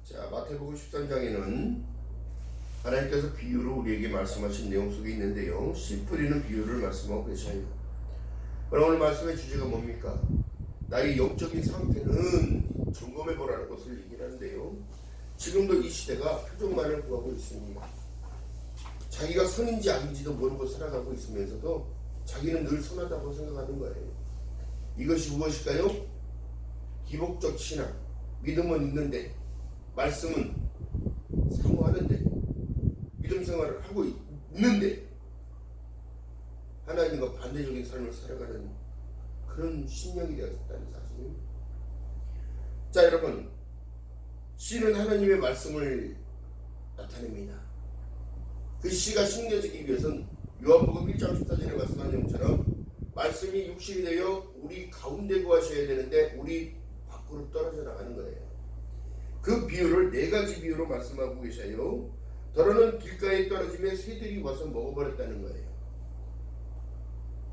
자, 마태복음 13장에는 하나님께서 비유로 우리에게 말씀하신 내용 속에 있는데요, 씨 뿌리는 비유를 말씀하고 계셔요. 그럼 오늘 말씀의 주제가 뭡니까? 나의 영적인 상태는 점검해 보라는 것을 얘기하는데요, 지금도 이 시대가 표적만을 구하고 있습니다. 자기가 선인지 악인지도 모르고 살아가고 있으면서도 자기는 늘 선하다고 생각하는 거예요. 이것이 무엇일까요? 기복적 신앙, 믿음은 있는데 말씀은 사모하는데 믿음 생활을 하고 있는데 하나님과 반대적인 삶을 살아가는 그런 신령이 되었다는 사실입니다. 자, 여러분, 씨는 하나님의 말씀을 나타냅니다. 그 씨가 심겨지기 위해서는 요한복음 1장 14절에 말씀한 내용처럼 말씀이 육신이 되어 우리 가운데 거하셔야 되는데 우리 밖으로 떨어져 나가는 거예요. 그 비유를 네 가지 비유로 말씀하고 계셔요. 더러는 길가에 떨어지며 새들이 와서 먹어버렸다는 거예요.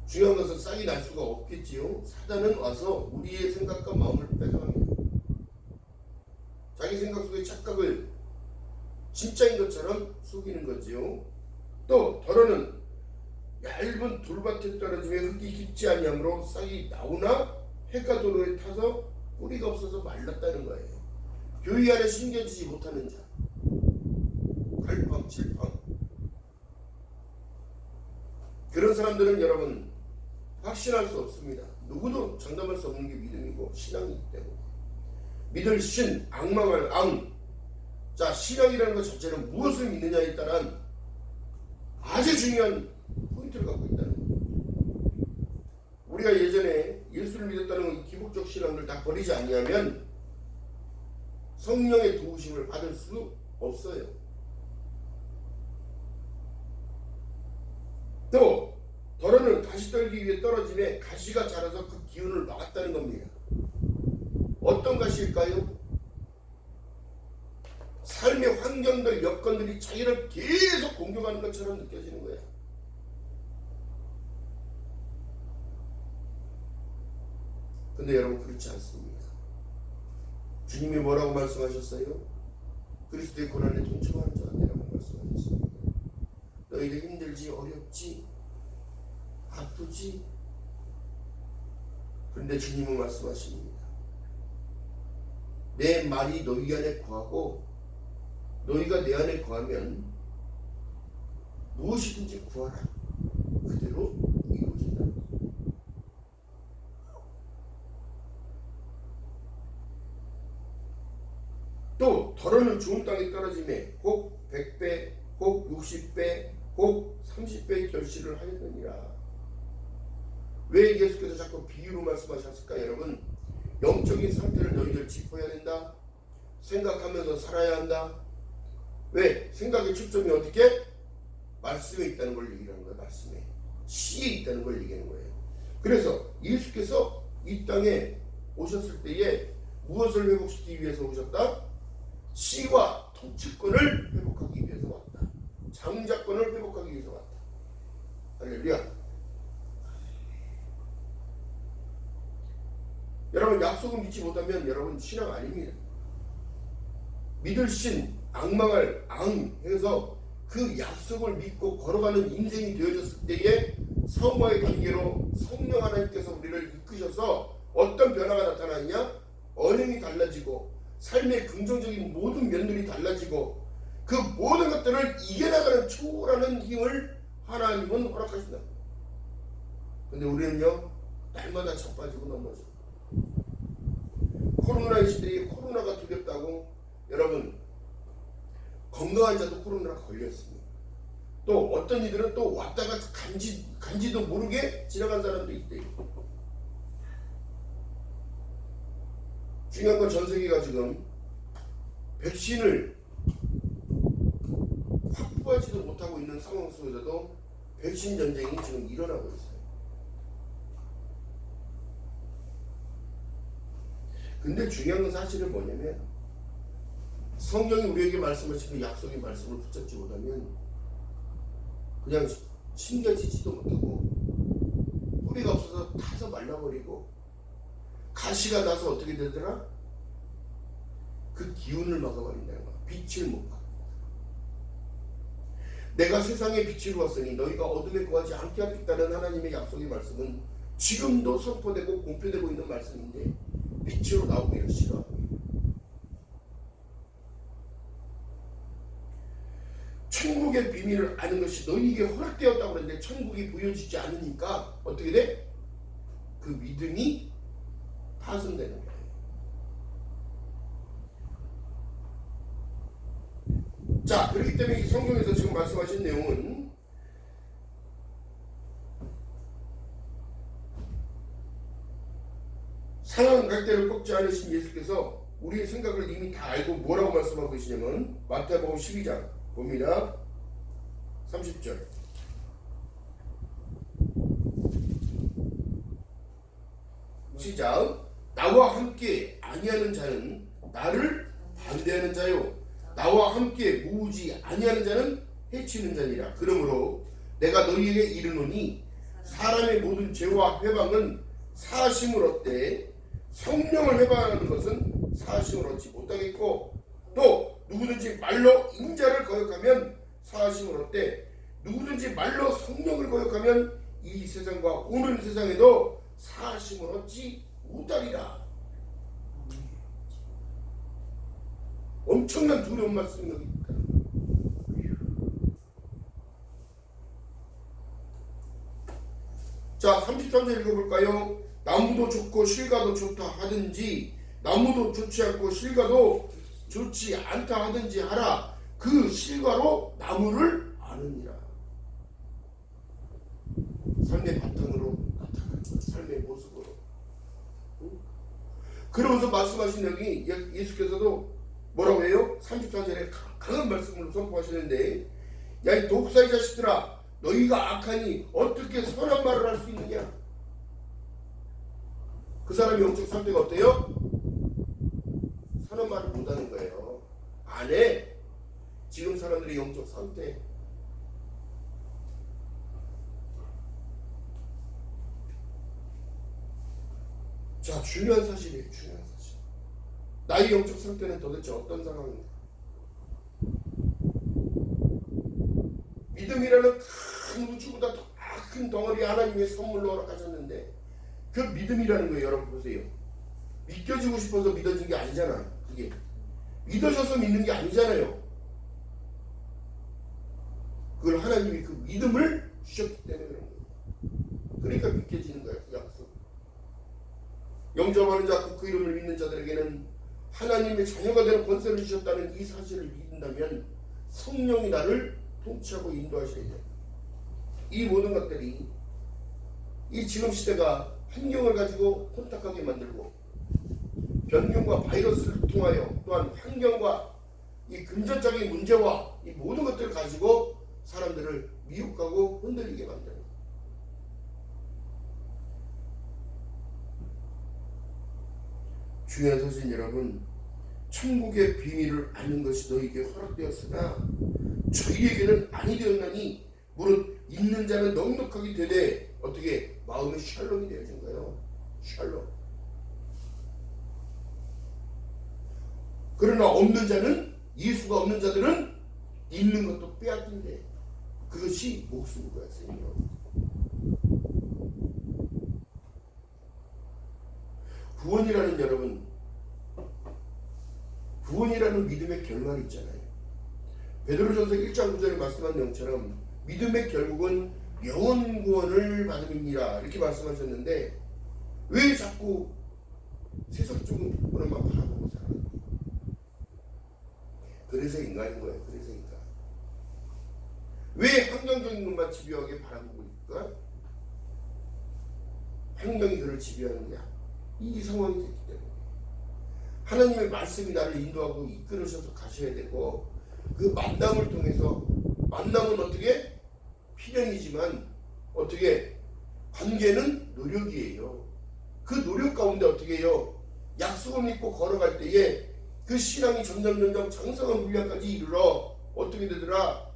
중요한 것은 싹이 날 수가 없겠지요. 사단은 와서 우리의 생각과 마음을 뺏어갑니다. 자기 생각 속의 착각을 진짜인 것처럼 속이는 거지요. 또 더러는 얇은 돌밭에 떨어지며 흙이 깊지 아니하므로 싹이 나오나 해가 도로에 타서 뿌리가 없어서 말랐다는 거예요. 교회 안에 심겨지지 못하는 자, 갈팡질팡, 그런 사람들은 여러분 확신할 수 없습니다. 누구도 장담할 수 없는 게 믿음이고 신앙이기 때문에. 믿을 신, 악망할 앙. 자, 신앙이라는 것 자체는 무엇을 믿느냐에 따른 아주 중요한 포인트를 갖고 있다는 겁니다. 우리가 예전에 예수를 믿었다는 기복적 신앙을 다 버리지 아니하면 성령의 도우심을 받을 수 없어요. 또 더러는 가시 떨기 위해 떨어짐에 가시가 자라서 그 기운을 막았다는 겁니다. 어떤 가시일까요? 삶의 환경들, 여건들이 자기를 계속 공격하는 것처럼 느껴지는 거야. 근데 여러분, 그렇지 않습니다. 주님이 뭐라고 말씀하셨어요? 그리스도의 고난에 동참하는 자가 되라고 말씀하셨습니다. 너희들 힘들지, 어렵지, 아프지. 그런데 주님은 말씀하십니다. 내 말이 너희 안에 거하고 너희가 내 안에 거하면 무엇이든지 구하라. 그대로 이루어진다. 또 더러는 좋은 땅에 떨어짐에 혹 100배, 혹 60배, 혹 30배의 결실을 하였느니라. 왜 예수께서 자꾸 비유로 말씀하셨을까? 여러분, 영적인 상태를 너희들 짚어야 된다. 생각하면서 살아야 한다. 왜? 생각의 초점이 어떻게? 말씀에 있다는 걸 얘기하는 거예요. 말씀에. 시에 있다는 걸 얘기하는 거예요. 그래서 예수께서 이 땅에 오셨을 때에 무엇을 회복시키기 위해서 오셨다? 시와 통치권을 회복하기 위해서 왔다. 장자권을 회복하기 위해서 왔다. 할렐루야. 여러분, 약속을 믿지 못하면 여러분 신앙 아닙니다. 믿을 신, 악망할 앙 해서 그 약속을 믿고 걸어가는 인생이 되어졌을 때에 성화의 관계로 성령 하나님께서 우리를 이끄셔서 어떤 변화가 나타나느냐? 언행이 달라지고 삶의 긍정적인 모든 면들이 달라지고 그 모든 것들을 이겨나가는 초월하는 힘을 하나님은 허락하신다. 근데 우리는요, 날마다 자빠지고 넘어져. 코로나 시대에 코로나가 두렵다고 여러분, 건강한 자도 코로나가 걸렸습니다. 또 어떤 이들은 또 왔다가 간지도 모르게 지나간 사람도 있대요. 중요한 건 전 세계가 지금 백신을 확보하지도 못하고 있는 상황 속에서도 백신 전쟁이 지금 일어나고 있어요. 근데 중요한 건 사실은 뭐냐면 성경이 우리에게 말씀하신 그 약속의 말씀을 붙잡지 못하면 그냥 심겨지지도 못하고 뿌리가 없어서 타서 말라버리고 가시가 나서 어떻게 되더라? 그 기운을 막아버린다는 거야. 빛을 못 봐. 내가 세상에 빛으로 왔으니 너희가 어둠에 거하지 않게 하겠다는 하나님의 약속의 말씀은 지금도 선포되고 공표되고 있는 말씀인데 빛으로 나오기를 싫어합니다. 천국의 비밀을 아는 것이 너희에게 허락되었다고 그러는데 천국이 보여지지 않으니까 어떻게 돼? 그 믿음이 파손되는 거예요. 자, 그렇기 때문에 이 성경에서 지금 말씀하신 내용은 상한 갈대를 꺾지 않으신 예수께서 우리의 생각을 이미 다 알고 뭐라고 말씀하고 계시냐면 마태복음 12장 봅니다. 30절 시작. 나와 함께 아니하는 자는 나를 반대하는 자요 나와 함께 모으지 아니하는 자는 해치는 자니라. 그러므로 내가 너희에게 이르노니 사람의 모든 죄와 회방은 사하심을 얻되 성령을 회방하는 것은 사하심을 얻지 못하겠고 또 누구든지 말로 인자를 거역하면 사하심을 얻되 누구든지 말로 성령을 거역하면 이 세상과 오는 세상에도 사하심을 얻지 못하리라. 엄청난 두려운 말씀이 여기 있다. 자, 33절 읽어볼까요? 나무도 좋고 실과도 좋다 하든지 나무도 좋지 않고 실과도 좋지 않다 하든지 하라. 그 실과로 나무를 아느니라. 삶의 바탕으로 나타나는 거야. 삶의 모습으로. 그러면서 말씀하신 여기 예수께서도 뭐라고 해요? 34절에 강한 말씀을 선포하시는데 야 이 독사의 자식들아 너희가 악하니 어떻게 선한 말을 할 수 있느냐? 그 사람의 영적 상태가 어때요? 선한 말을 못하는 거예요. 안 해. 지금 사람들의 영적 상태. 자, 중요한 사실이에요. 중요한 사실. 나의 영적 상태는 도대체 어떤 상황인가? 믿음이라는 큰 우주보다 더 큰 덩어리 하나님의 선물로 허락하셨는데 그 믿음이라는 거예요. 여러분 보세요. 믿겨지고 싶어서 믿어진 게 아니잖아. 그게 믿어져서 믿는 게 아니잖아요. 그걸 하나님이 그 믿음을 주셨기 때문에 그런 거예요. 그러니까 믿겨지는 거예요. 그 약속. 영접하는 자, 그 이름을 믿는 자들에게는 하나님의 자녀가 되는 권세를 주셨다는 이 사실을 믿는다면 성령이 나를 통치하고 인도하셔야 돼요. 이 모든 것들이 이 지금 시대가 환경을 가지고 혼탁하게 만들고 변경과 바이러스를 통하여 또한 환경과 이 금전적인 문제와 이 모든 것들을 가지고 사람들을 미혹하고 흔들리게 만드는 거예요. 중요한 사실 여러분, 천국의 비밀을 아는 것이 너희에게 허락되었으나 저희에게는 아니 되었나니 무릇 있는 자는 넉넉하게 되되 어떻게 마음의 샬롬이 되어진 거예요. 샬롬. 그러나 없는 자는, 예수가 없는 자들은 있는 것도 빼앗긴대. 그것이 목숨인 거야. 구원이라는 여러분, 구원이라는 믿음의 결말이 있잖아요. 베드로전서 1장 9절에 말씀한 내용처럼 믿음의 결국은 영원 구원을 받음이니라 이렇게 말씀하셨는데 왜 자꾸 세상적으로만 바라보고 살아요? 그래서 인간인 거예요. 그래서 인간. 왜 환경적인 것만 집요하게 바라보고 있을까? 환경이 그를 지배하는 게 이 상황이 됐기 때문에 하나님의 말씀이 나를 인도하고 이끌으셔서 가셔야 되고 그 만남을 통해서 만남은 어떻게? 필연이지만 어떻게? 관계는 노력이에요. 그 노력 가운데 어떻게 해요? 약속을 믿고 걸어갈 때에 그 신앙이 점점 장성한 분량까지 이르러 어떻게 되더라?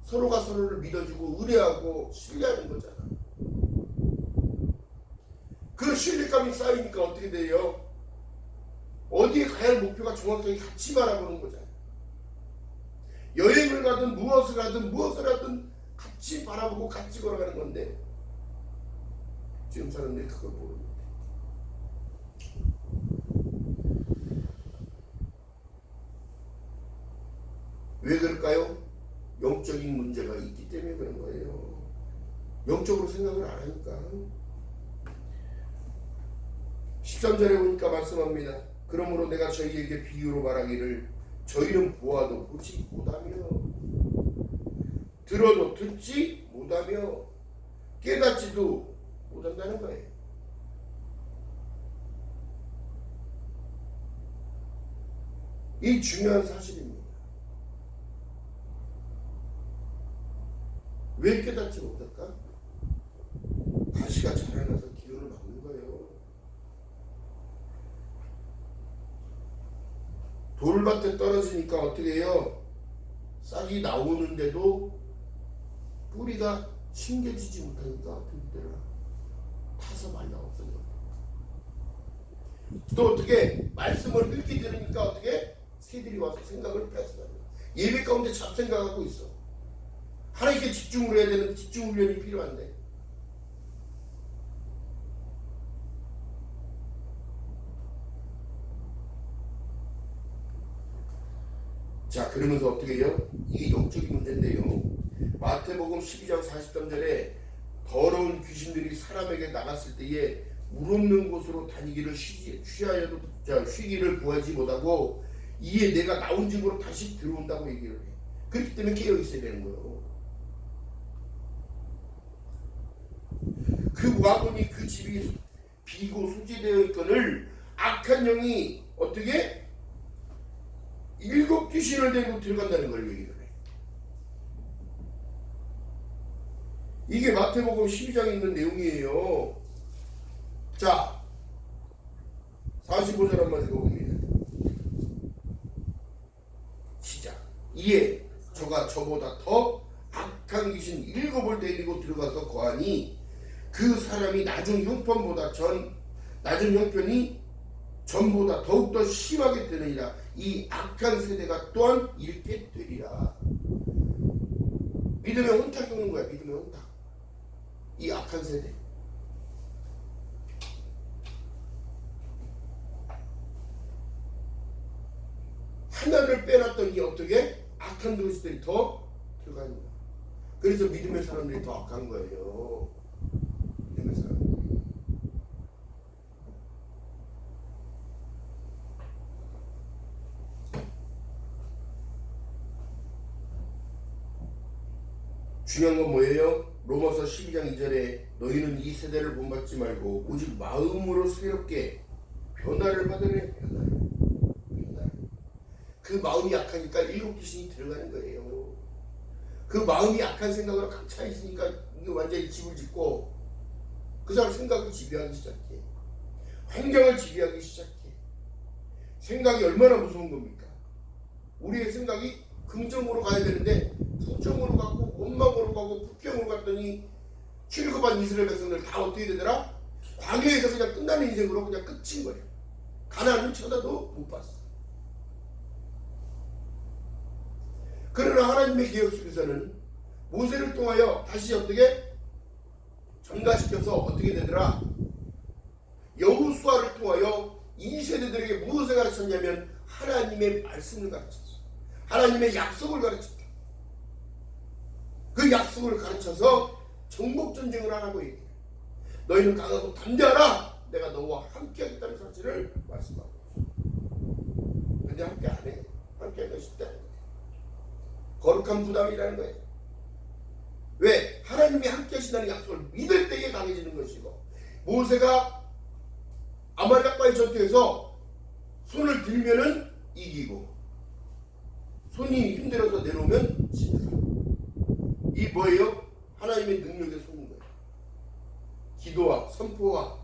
서로가 서로를 믿어주고 의뢰하고 신뢰하는 거잖아. 그 신뢰감이 쌓이니까 어떻게 돼요? 어디에 가야 할 목표가 정확하게 같이 바라보는 거잖아요. 여행을 가든 무엇을 하든 같이 바라보고 같이 걸어가는 건데 지금 사람들이 그걸 모릅니다. 왜 그럴까요? 영적인 문제가 있기 때문에 그런 거예요. 영적으로 생각을 안 하니까. 13절에 보니까 말씀합니다. 그러므로 내가 저희에게 비유로 말하기를 저희는 보아도 보지 못하며 들어도 듣지 못하며 깨닫지도 못한다는 거예요. 이 중요한 사실입니다. 왜 깨닫지 못할까? 가시가 자라나서 기운을 막는 거예요. 돌밭에 떨어지니까 어떻게 해요? 싹이 나오는데도 뿌리가 심겨지지 못하니까 어떻게 되나? 타서 말라 없어져. 또 어떻게 말씀을 읽기 들으니까 어떻게 새들이 와서 생각을 뺏어가요. 예배 가운데 잡생각하고 있어. 하나님께 집중을 해야 되는 집중 훈련이 필요한데. 자, 그러면서 어떻게 해요? 이게 영적인 문제인데요. 마태복음 12장 43절에 더러운 귀신들이 사람에게 나갔을 때에 물 없는 곳으로 다니기를 쉬하여도 쉬기를 구하지 못하고 이에 내가 나온 집으로 다시 들어온다고 얘기를 해. 그렇기 때문에 깨어 있어야 되는 거예요. 그 와군이 그 집이 비고 소지되어 있거늘 악한 영이 어떻게 7 귀신을 데리고 들어간다는 걸 얘기를 해. 이게 마태복음 12장에 있는 내용이에요. 자, 45절 한번 읽어봅니다. 시작. 이에 저가 저보다 더 악한 귀신 7을 데리고 들어가서 거하니 그 사람이 낮은 형편이 전보다 더욱더 심하게 되느니라. 이 악한 세대가 또한 이렇게 되리라. 믿음의 혼탁 겪는 거야. 믿음의 혼탁. 이 악한 세대. 하나를 빼놨더니 어떻게 악한 것들이 더 들어가는 거야. 그래서 믿음의 사람들이 더 악한 거예요. 믿음의 사람들이. 중요한 건 뭐예요? 로마서 12장 2절에 너희는 이 세대를 본받지 말고 오직 마음으로 새롭게 변화를 받으래. 변화를. 그 마음이 약하니까 7 귀신이 들어가는 거예요. 그 마음이 약한 생각으로 꽉 차 있으니까 이게 완전히 집을 짓고 그 사람 생각을 지배하기 시작해. 환경을 지배하기 시작해. 생각이 얼마나 무서운 겁니까? 우리의 생각이 긍정으로 가야 되는데 부정으로 가고 원망으로 가고 불평으로 갔더니 출애굽한 이스라엘 백성들 다 어떻게 되더라? 광야에서 그냥 끝나는 인생으로 그냥 끝인 거예요. 가나안을 쳐다도 못 봤어. 그러나 하나님의 계획 속에서는 모세를 통하여 다시 어떻게 전가시켜서 어떻게 되더라? 여호수아를 통하여 이 세대들에게 무엇을 가르쳤냐면 하나님의 말씀을 가르쳤어. 하나님의 약속을 가르쳤다. 그 약속을 가르쳐서 정복전쟁을 하라고 얘기해. 너희는 강하고 담대하라. 내가 너와 함께 하겠다는 사실을 말씀하고 있어. 근데 함께 안 해. 함께 하기가 쉽지 않은 거예요. 거룩한 부담이라는 거예요. 왜? 하나님이 함께 하신다는 약속을 믿을 때에 강해지는 것이고, 모세가 아말렉과의 전투에서 손을 들면은 이기고 손이 힘들어서 내려오면 진다. 이 뭐예요? 하나님의 능력에 속는 거예요. 기도와 선포와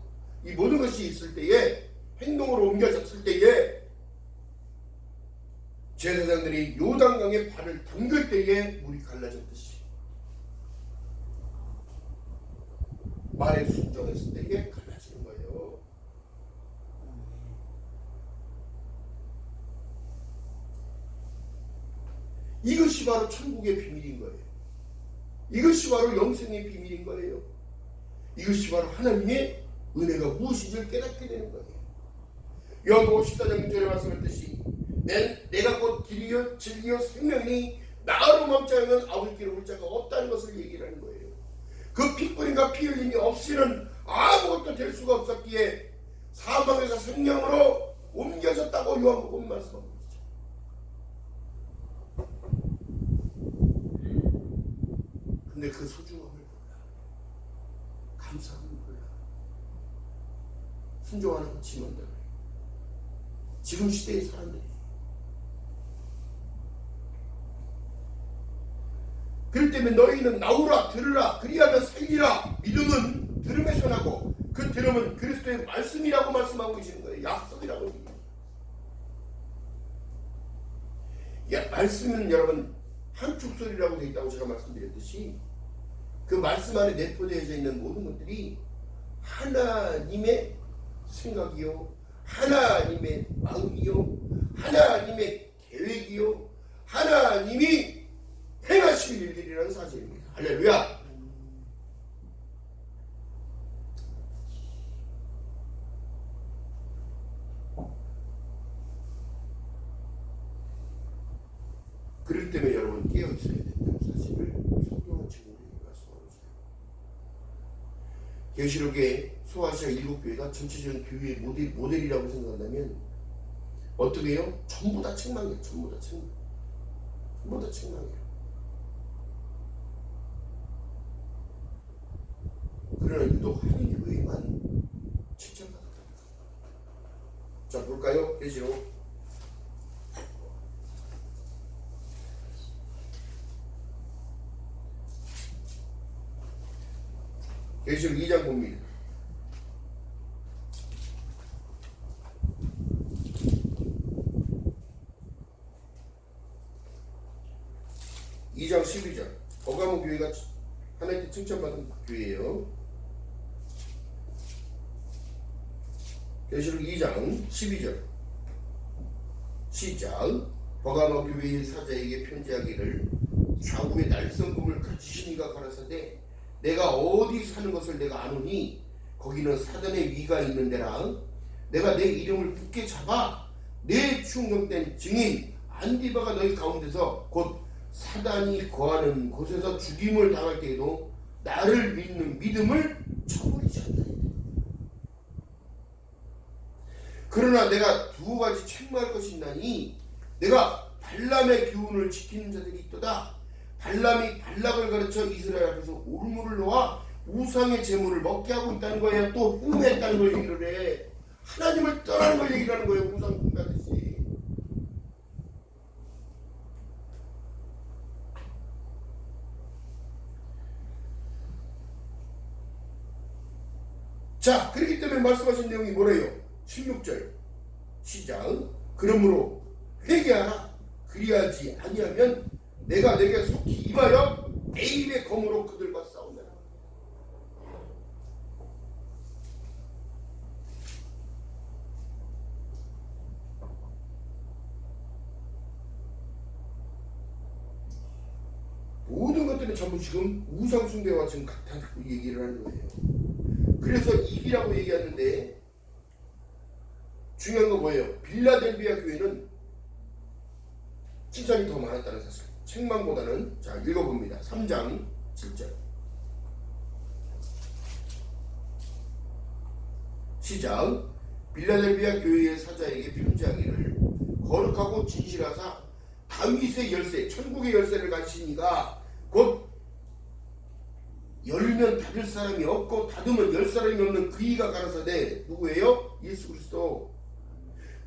이 모든 것이 있을 때에, 행동으로 옮겨졌을 때에, 제사장들이 요단강에 발을 담글 때에 물이 갈라졌듯이 말에 순종했을 때에 갈라지는 거예요. 이것이 바로 천국의 비밀인 거예요. 이것이 바로 영생의 비밀인 거예요. 이것이 바로 하나님의 은혜가 무엇인지를 깨닫게 되는 거예요. 요한복음 14장 6절에 말씀했듯이 내가 곧 길이요 진리요 생명이니 나로 멈지 않으면 아버지께로 올 자가 없다는 것을 얘기를 하는 거예요. 그 핏불인과 피 흘림이 없이는 아무것도 될 수가 없었기에 사망에서 생명으로 옮겨졌다고 요한복음 말씀하고 있죠. 근데 그 소중함을 몰라. 감사함을 몰라. 순종하는 지원들. 지금 시대의 사람들이. 그렇기 때문에 너희는 나오라 들으라 그리하면 살리라. 믿음은 들음에서 나고 그 들음은 그리스도의 말씀이라고 말씀하고 계시는 거예요. 약속이라고 얘기해요. 말씀은 여러분 한축소리라고 되어 있다고 제가 말씀드렸듯이 그 말씀 안에 내포되어져 있는 모든 것들이 하나님의 생각이요 하나님의 마음이요 하나님의 계획이요 하나님이 행하실 일들이라는 사실입니다. 할렐루야. 그렇기 때문에 여러분 깨어 있어야 된다는 사실을 성경은 증거로 말씀하고 있어요. 계시록의 소아시아 7교회가 전체적인 교회의 모델이라고 생각한다면 어떻게 해요? 전부 다 책망이에요. 전부 다 책망. 전부 다 책망이에요. 그러나 유독 한 교회만 칭찬받았다. 자, 볼까요? 계시록 계시록 2장 봅니다. (2장 12절) 버가모 교회가 하나님께 칭찬받은 교회예요. 계시록 2장 12절 시작. 버가모 교회의 사자에게 편지하기를 좌우에 날성금을 가지시니가 가라사대 내가 어디 사는 것을 내가 아노니 거기는 사단의 위가 있는 데라. 내가 내 이름을 굳게 잡아 내 충성된 증인 안디바가 너희 가운데서 곧 사단이 거하는 곳에서 죽임을 당할 때에도 나를 믿는 믿음을 저버리지 않다. 그러나 내가 두 가지 책망할 것이 있나니 내가 발람의 교훈을 지키는 자들이 있도다. 발람이 발락을 가르쳐 이스라엘 앞에서 올무를 놓아 우상의 제물을 먹게 하고 있다는 거예요. 또 흠했다는 걸 얘기를 해. 하나님을 떠나는 걸 얘기를 하는 거예요. 우상 흠하듯이. 자, 그렇기 때문에 말씀하신 내용이 뭐래요? 16절 시작. 그러므로 회개하라. 그리하지 아니하면 내가 내게 속히 임하여 내 입의 검으로 그들과 싸우느라. 모든 것들은 전부 지금 우상 숭배와 지금 같다고 얘기를 하는 거예요. 그래서 입이라고 얘기하는데 중요한 건 뭐예요? 빌라델비아 교회는 칭찬이 더 많았다는 사실. 책망보다는. 자, 읽어봅니다. 3장 7절 시작. 빌라델비아 교회의 사자에게 편지하기를 거룩하고 진실하사 다윗의 열쇠 천국의 열쇠를 가지시니가 곧 열면 닫을 사람이 없고 닫으면 열 사람이 없는 그이가 가라사대. 누구예요? 예수 그리스도.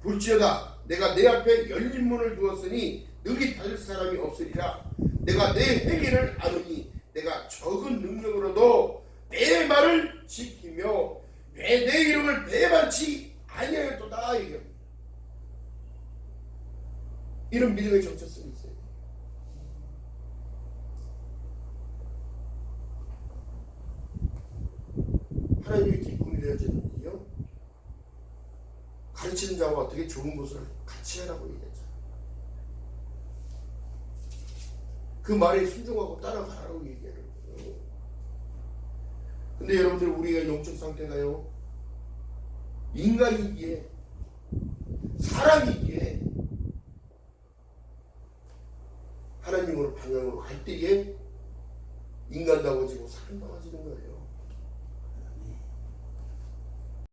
볼지어다 내가 내 앞에 열린 문을 두었으니 능히 닫을 사람이 없으리라. 내가 내 행위를 아노니 내가 적은 능력으로도 내 말을 지키며 내 이름을 배반치 아니하였도다. 이런 믿음의 정체성이 있어요. 하나님의 기쁨이 되어지는 일이요, 가르치는 자와 어떻게 좋은 것을 같이 하라고 얘기하죠. 그 말에 순종하고 따라가라고 얘기하는 거예요. 근데 여러분들 우리가 영적 상태가요, 인간이기에 사람이기에 하나님으로 방향으로 갈 때에 인간다워지고 사람다워지는 거예요.